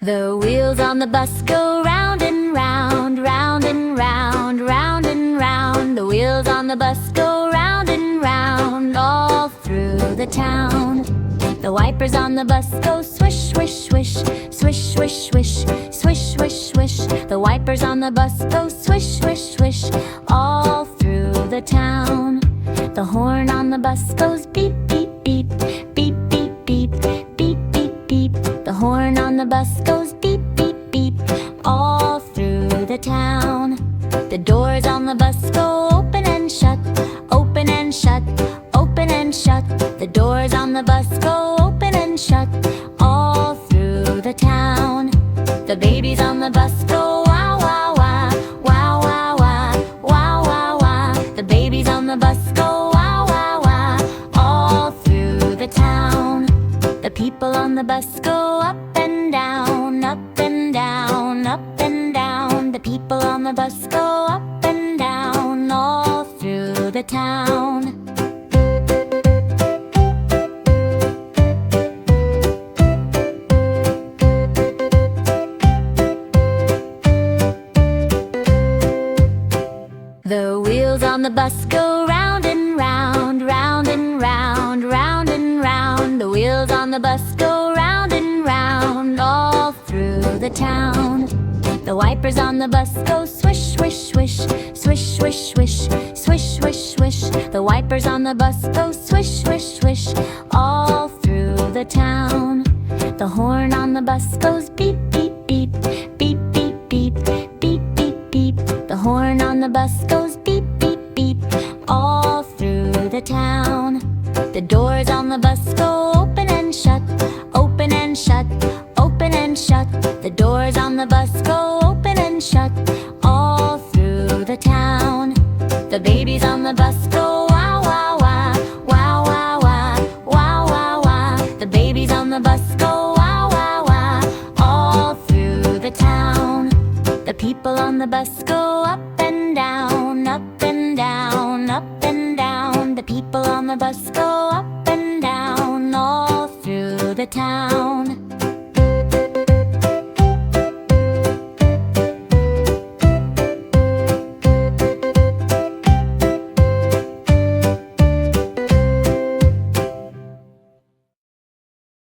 The wheels on the bus go round and round, round and round, round and round. The wheels on the bus go round and round, all through the town. The wipers on the bus go swish, swish, swish, swish, swish, swish, swish, swish, swish. The wipers on the bus go swish, swish, swish, all through the town. The horn on the bus goes beep, beep, beep, beep, beep, beep, beep, beep, beep. The horn on the bus goes beep, beep, beep, all through the town. The doors on the bus go open and shut, open and shut, open and shut. The doors on the bus go open and shut, all through the town. The babies on the bus go wow, wow, wow, wow, wow, wow, wow, wow, wow. The babies on the bus go wow, wow, wow, all through the town. The people on the bus go up and down, up and down, up and down. The people on the bus go up and down, all through the town. The wheels on the bus go round and round, round and round, round and round. The wheels on the bus go round and round, all through the town. The wipers on the bus go swish, swish, swish, swish, swish, swish, swish, swish, swish. The wipers on the bus go swish, swish, swish, all through the town. The horn on the bus goes beep, beep, beep, beep, beep, beep, beep, beep, beep. The horn on the bus goes beep, beep, beep, all through the town. The doors on the bus go open and shut, open and shut, open and shut. The doors on the bus go open and shut, all through the town. The babies on the bus go wow, wow, wow, wow, wow, wow, wow, wow, wow. The babies on the bus go wow, wow, wow, all through the town. The people on the bus go up and down, up and down, up and down. The people on the bus go